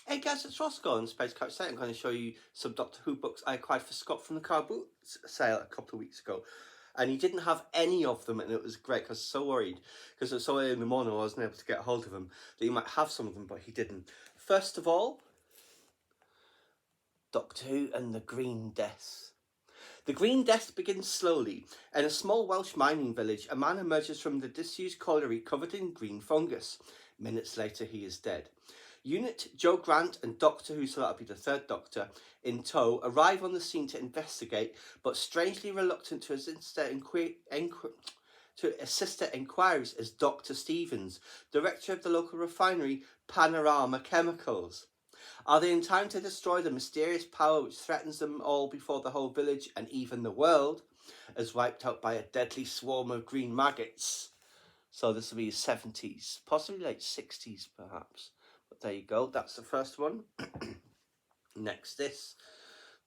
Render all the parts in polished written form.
Hey guys, it's Roscoe on Space Couch Site. I'm going to show you some Doctor Who books I acquired for Scott from the carboot sale a couple of weeks ago. And he didn't have any of them, and it was great because I was so worried, because it was so early in the morning I wasn't able to get a hold of him, that he might have some of them, but he didn't. First of all, Doctor Who and the Green Death. The Green Death begins slowly. In a small Welsh mining village, a man emerges from the disused colliery covered in green fungus. Minutes later, he is dead. Unit Joe Grant and Doctor Who, so that'll be the third Doctor, in tow, arrive on the scene to investigate, but strangely reluctant to assist their inquiries is Dr. Stevens, director of the local refinery Panorama Chemicals. Are they in time to destroy the mysterious power which threatens them all before the whole village and even the world is wiped out by a deadly swarm of green maggots? So this will be 70s, possibly late 60s perhaps. But there you go, that's the first one. Next, this.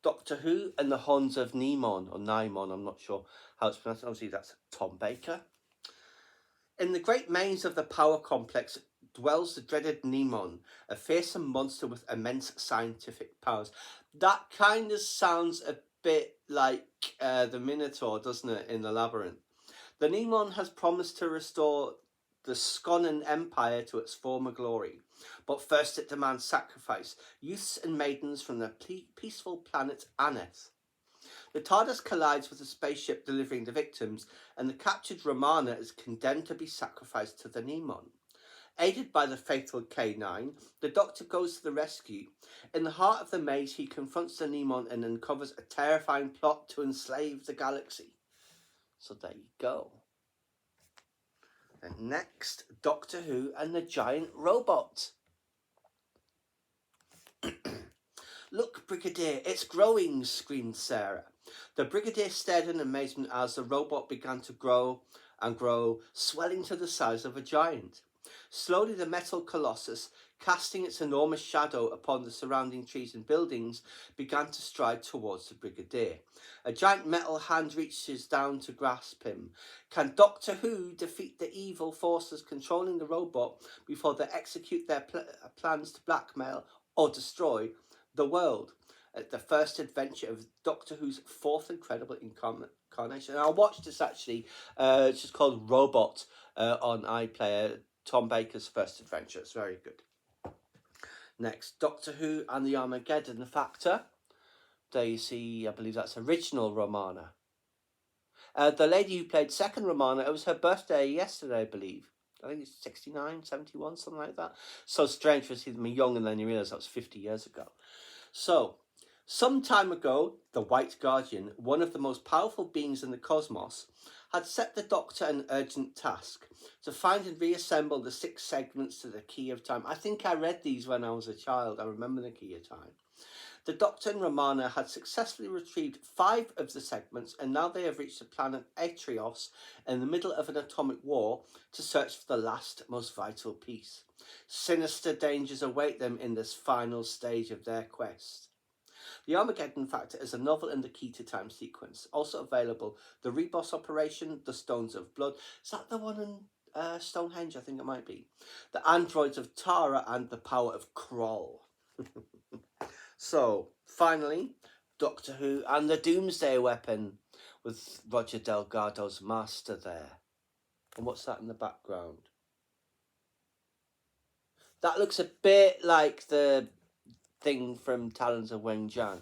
Doctor Who and the Horns of Nimon, or Nimon, I'm not sure how it's pronounced. Obviously that's Tom Baker. In the great maze of the power complex dwells the dreaded Nimon, a fearsome monster with immense scientific powers. That kind of sounds a bit like the Minotaur, doesn't it, in the Labyrinth? The Nimon has promised to restore the Sconan Empire to its former glory, but first it demands sacrifice, youths and maidens from the peaceful planet Aneth. The TARDIS collides with a spaceship delivering the victims, and the captured Romana is condemned to be sacrificed to the Nimon. Aided by the faithful K9, the Doctor goes to the rescue. In the heart of the maze, he confronts the Nimon and uncovers a terrifying plot to enslave the galaxy. So there you go. And next, Doctor Who and the Giant Robot. Look, Brigadier, it's growing, screamed Sarah. The Brigadier stared in amazement as the robot began to grow and grow, swelling to the size of a giant. Slowly the metal colossus, casting its enormous shadow upon the surrounding trees and buildings, began to stride towards the Brigadier. A giant metal hand reaches down to grasp him. Can Doctor Who defeat the evil forces controlling the robot before they execute their plans to blackmail or destroy the world? The first adventure of Doctor Who's fourth incredible incarnation. And I watched this actually, it's just called Robot on iPlayer, Tom Baker's first adventure. It's very good. Next, Doctor Who and the Armageddon Factor. There you see, I believe that's original Romana. The lady who played second Romana, it was her birthday yesterday, I believe. I think it's 69, 71, something like that. So strange to see them young and then you realise that was 50 years ago. So, some time ago, the White Guardian, one of the most powerful beings in the cosmos, had set the Doctor an urgent task to find and reassemble the 6 segments to the Key of Time. I think I read these when I was a child. I remember the Key of Time. The Doctor and Romana had successfully retrieved 5 of the segments, and now they have reached the planet Atrios in the middle of an atomic war to search for the last, most vital piece. Sinister dangers await them in this final stage of their quest. The Armageddon Factor is a novel in the Key to Time sequence. Also available, The Rebos Operation, The Stones of Blood. Is that the one in Stonehenge? I think it might be. The Androids of Tara and The Power of Kroll. So, finally, Doctor Who and the Doomsday Weapon with Roger Delgado's master there. And what's that in the background? That looks a bit like the thing from Talons of Weng-Jan.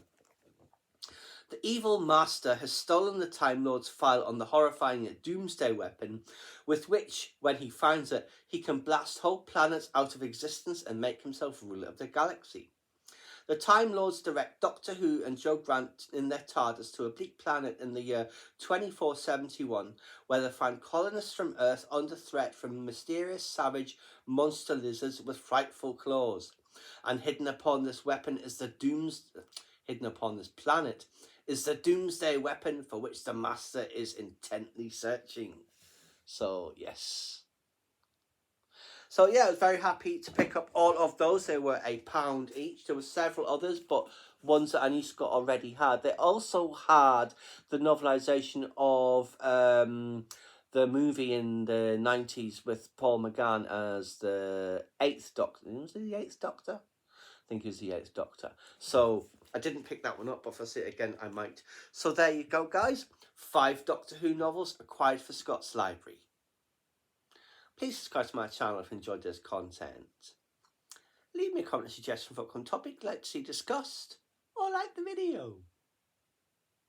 The evil master has stolen the Time Lord's file on the horrifying Doomsday Weapon, with which, when he finds it, he can blast whole planets out of existence and make himself ruler of the galaxy. The Time Lords direct Doctor Who and Joe Grant in their TARDIS to a bleak planet in the year 2471, where they find colonists from Earth under threat from mysterious, savage monster lizards with frightful claws. And hidden upon this planet is the Doomsday Weapon for which the Master is intently searching. So, yes. So yeah, I was very happy to pick up all of those. They were £1 each. There were several others, but ones that I knew Scott already had. They also had the novelisation of the movie in the 90s with Paul McGann as the 8th Doctor. Was it the 8th Doctor? think he was the 8th Doctor. So I didn't pick that one up, but if I see it again, I might. So there you go, guys. 5 Doctor Who novels acquired for Scott's Library. Please subscribe to my channel if you enjoyed this content. Leave me a comment suggestion for a topic you'd like to see discussed, or like the video.